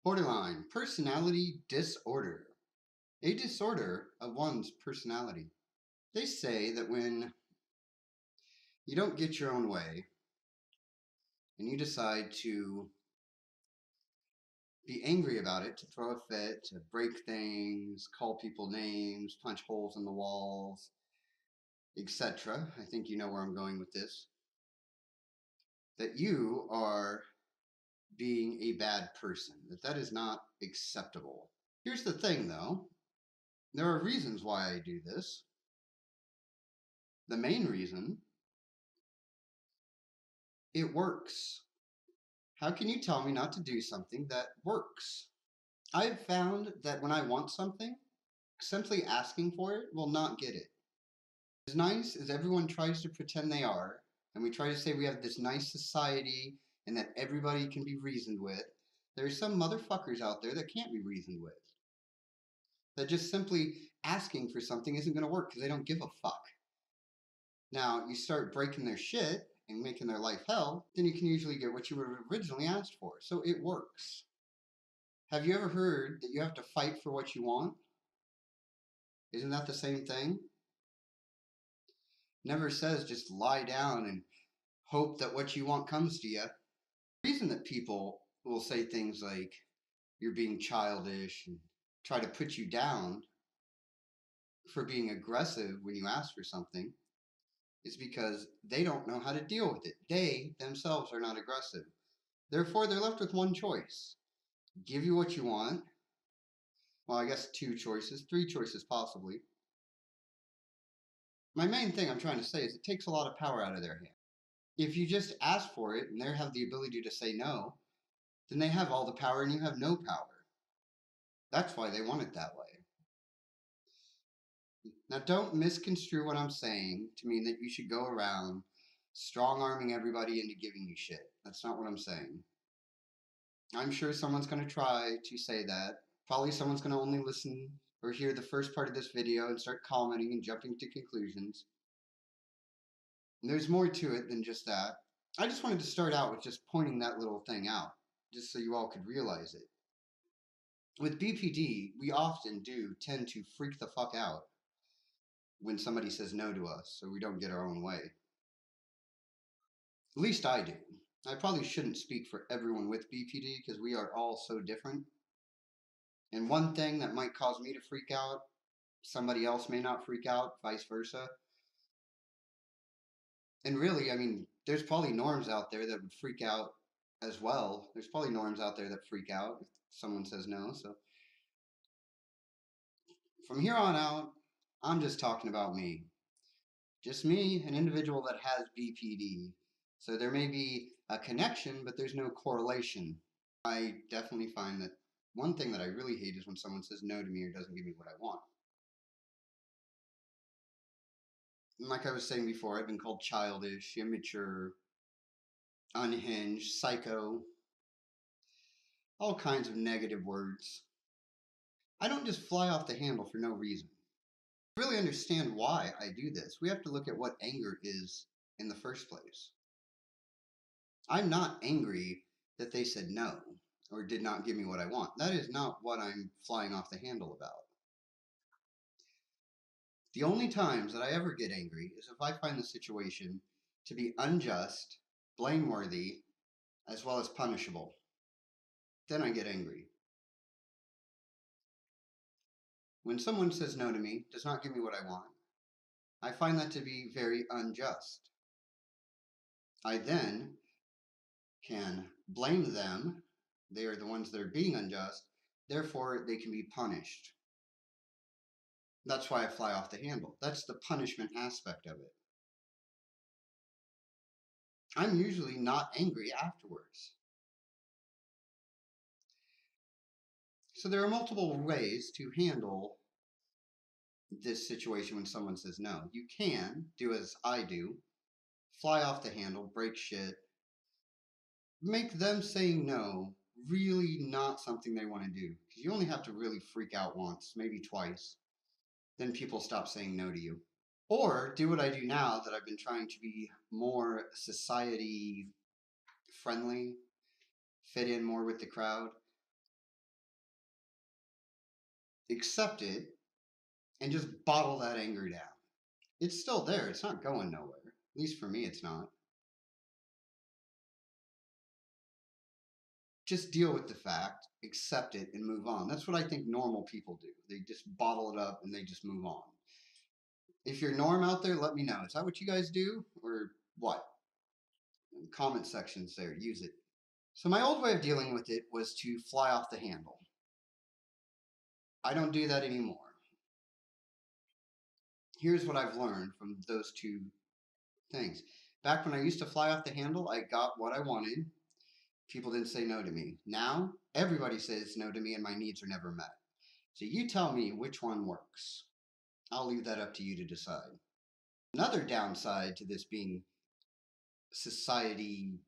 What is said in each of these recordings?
Borderline personality disorder, a disorder of one's personality. They say that when you don't get your own way and you decide to be angry about it, to throw a fit, to break things, call people names, punch holes in the walls, etc. I think you know where I'm going with this. That you are being a bad person, that is not acceptable. Here's the thing though, there are reasons why I do this. The main reason, it works. How can you tell me not to do something that works? I've found that when I want something, simply asking for it will not get it. As nice as everyone tries to pretend they are, and we try to say we have this nice society and that everybody can be reasoned with, there are some motherfuckers out there that can't be reasoned with. That just simply asking for something isn't going to work because they don't give a fuck. Now, you start breaking their shit and making their life hell, then you can usually get what you would have originally asked for. So it works. Have you ever heard that you have to fight for what you want? Isn't that the same thing? Never says just lie down and hope that what you want comes to you. The reason that people will say things like you're being childish and try to put you down for being aggressive when you ask for something is because they don't know how to deal with it. They themselves are not aggressive. Therefore, they're left with one choice. Give you what you want. Well, I guess two choices, three choices possibly. My main thing I'm trying to say is it takes a lot of power out of their hand. If you just ask for it and they have the ability to say no, then they have all the power and you have no power. That's why they want it that way. Now, don't misconstrue what I'm saying to mean that you should go around strong-arming everybody into giving you shit. That's not what I'm saying. I'm sure someone's going to try to say that. Probably someone's going to only listen or hear the first part of this video and start commenting and jumping to conclusions. And there's more to it than just that. I just wanted to start out with just pointing that little thing out, just so you all could realize it. With BPD, we often do tend to freak the fuck out when somebody says no to us, so we don't get our own way. At least I do. I probably shouldn't speak for everyone with BPD because we are all so different. And one thing that might cause me to freak out, somebody else may not freak out, vice versa. And really, I mean, there's probably norms out there that would freak out as well. There's probably norms out there that freak out if someone says no. So from here on out, I'm just talking about me. Just me, an individual that has BPD. So there may be a connection, but there's no correlation. I definitely find that one thing that I really hate is when someone says no to me or doesn't give me what I want. And like I was saying before, I've been called childish, immature, unhinged, psycho, all kinds of negative words. I don't just fly off the handle for no reason. To really understand why I do this, we have to look at what anger is in the first place. I'm not angry that they said no or did not give me what I want. That is not what I'm flying off the handle about. The only times that I ever get angry is if I find the situation to be unjust, blameworthy, as well as punishable. Then I get angry. When someone says no to me, does not give me what I want, I find that to be very unjust. I then can blame them. They are the ones that are being unjust. Therefore, they can be punished. That's why I fly off the handle. That's the punishment aspect of it. I'm usually not angry afterwards. So there are multiple ways to handle this situation when someone says no. You can do as I do, fly off the handle, break shit, make them saying no really not something they want to do. Because you only have to really freak out once, maybe twice. Then people stop saying no to you. Or do what I do now that I've been trying to be more society friendly, fit in more with the crowd. accept it, and just bottle that anger down. It's still there. It's not going nowhere. At least for me, it's not. Just deal with the fact, accept it, and move on. That's what I think normal people do. They just bottle it up and they just move on. If you're norm out there, let me know. Is that what you guys do? Or what? Comment sections there. Use it. So my old way of dealing with it was to fly off the handle. I don't do that anymore. Here's what I've learned from those two things. Back when I used to fly off the handle, I got what I wanted. People didn't say no to me. Now, everybody says no to me and my needs are never met. So you tell me which one works. I'll leave that up to you to decide. Another downside to this being society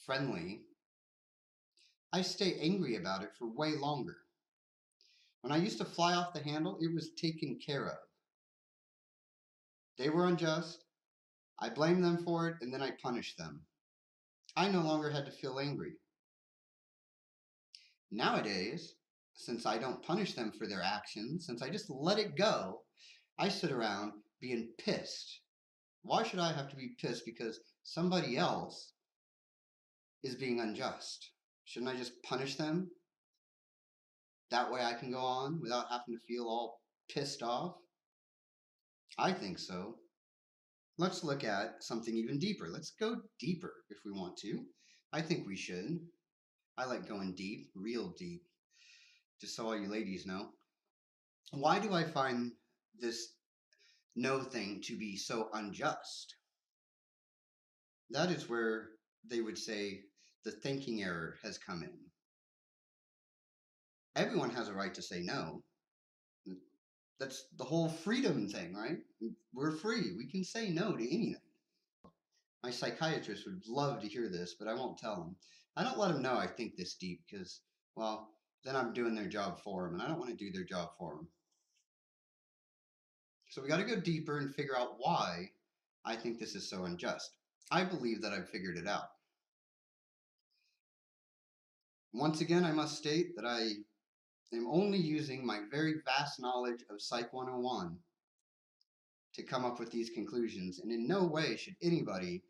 friendly, I stay angry about it for way longer. When I used to fly off the handle, it was taken care of. They were unjust. I blamed them for it, and then I punished them. I no longer had to feel angry. Nowadays, since I don't punish them for their actions, since I just let it go, I sit around being pissed. Why should I have to be pissed because somebody else is being unjust? Shouldn't I just punish them? That way I can go on without having to feel all pissed off? I think so. Let's look at something even deeper. Let's go deeper if we want to. I think we should. I like going deep, real deep, just so all you ladies know. Why do I find this no thing to be so unjust? That is where they would say the thinking error has come in. Everyone has a right to say no. That's the whole freedom thing, right? We're free. We can say no to anything. My psychiatrist would love to hear this, but I won't tell him. I don't let him know I think this deep because, well, then I'm doing their job for them, and I don't want to do their job for them. So we got to go deeper and figure out why I think this is so unjust. I believe that I've figured it out. Once again, I must state that I am only using my very vast knowledge of Psych 101 to come up with these conclusions, and in no way should anybody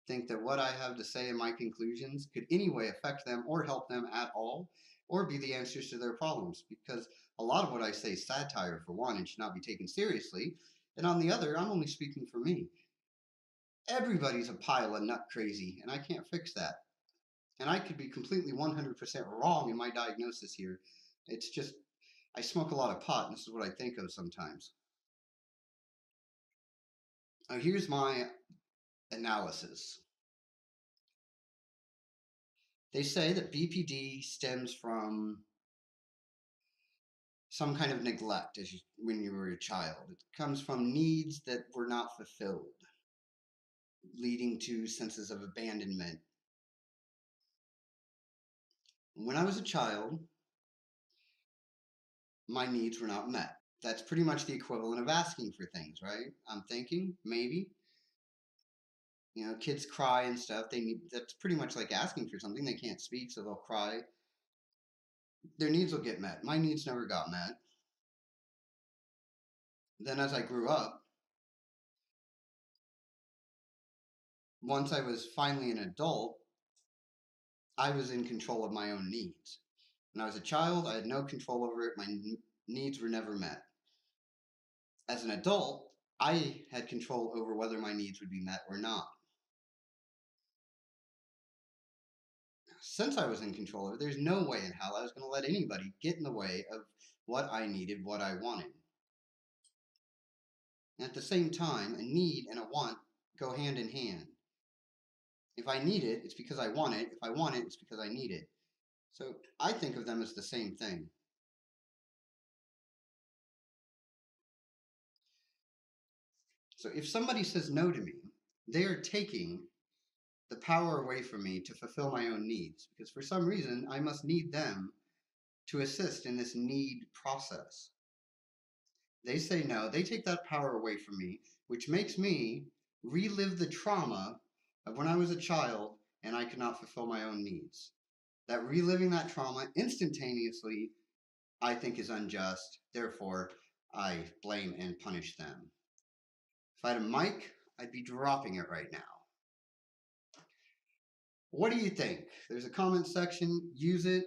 think that what I have to say in my conclusions could any way affect them or help them at all, or be the answers to their problems, because a lot of what I say is satire, for one, and should not be taken seriously, and on the other, I'm only speaking for me. Everybody's a pile of nut crazy, and I can't fix that. And I could be completely 100% wrong in my diagnosis here. It's just, I smoke a lot of pot, and this is what I think of sometimes. Now, here's my analysis. They say that BPD stems from some kind of neglect when you were a child. It comes from needs that were not fulfilled, leading to senses of abandonment. When I was a child, my needs were not met. That's pretty much the equivalent of asking for things, right? I'm thinking, maybe. You know, kids cry and stuff. That's pretty much like asking for something. They can't speak, so they'll cry. Their needs will get met. My needs never got met. Then as I grew up, once I was finally an adult, I was in control of my own needs. When I was a child, I had no control over it. My needs were never met. As an adult, I had control over whether my needs would be met or not. Since I was in control of it, there's no way in hell I was going to let anybody get in the way of what I needed, what I wanted. And at the same time, a need and a want go hand in hand. If I need it, it's because I want it. If I want it, it's because I need it. So I think of them as the same thing. So if somebody says no to me, they are taking the power away from me to fulfill my own needs, because for some reason I must need them to assist in this need process. They say no, they take that power away from me, which makes me relive the trauma of when I was a child and I could not fulfill my own needs. That reliving that trauma instantaneously, I think is unjust. Therefore, I blame and punish them. If I had a mic, I'd be dropping it right now. What do you think? There's a comment section. Use it.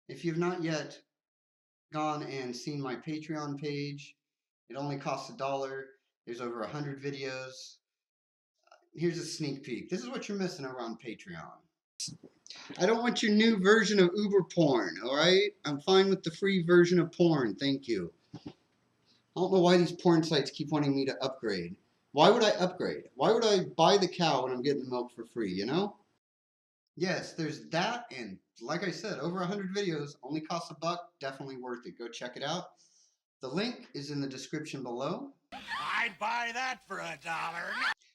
If you've not yet gone and seen my Patreon page, it only costs $1. There's over 100 videos. Here's a sneak peek. This is what you're missing over on Patreon. I don't want your new version of Uber porn, alright? I'm fine with the free version of porn, thank you. I don't know why these porn sites keep wanting me to upgrade. Why would I upgrade? Why would I buy the cow when I'm getting the milk for free, you know? Yes, there's that, and like I said, over 100 videos, only costs $1, definitely worth it. Go check it out. The link is in the description below. I'd buy that for $1.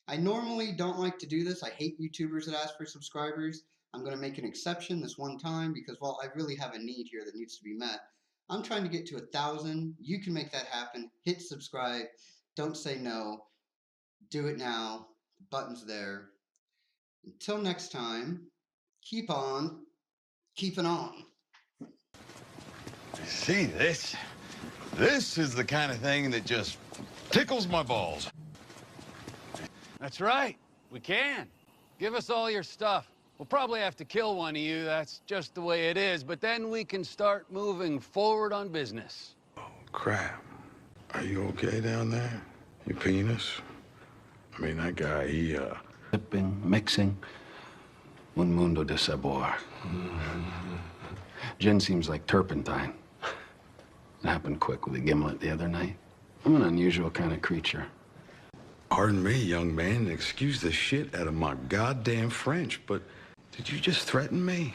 I normally don't like to do this. I hate YouTubers that ask for subscribers. I'm going to make an exception this one time because, well, I really have a need here that needs to be met. I'm trying to get to 1,000. You can make that happen. Hit subscribe. Don't say no. Do it now. The button's there. Until next time, keep on keeping on. See, this is the kind of thing that just tickles my balls. That's right. We can. Give us all your stuff. We'll probably have to kill one of you. That's just the way it is. But then we can start moving forward on business. Oh, crap. Are you okay down there? Your penis? I mean, that guy, he, Sipping, mixing. Un mundo de sabor. Gin seems like turpentine. It happened quick with a gimlet the other night. I'm an unusual kind of creature. Pardon me, young man, excuse the shit out of my goddamn French, but did you just threaten me?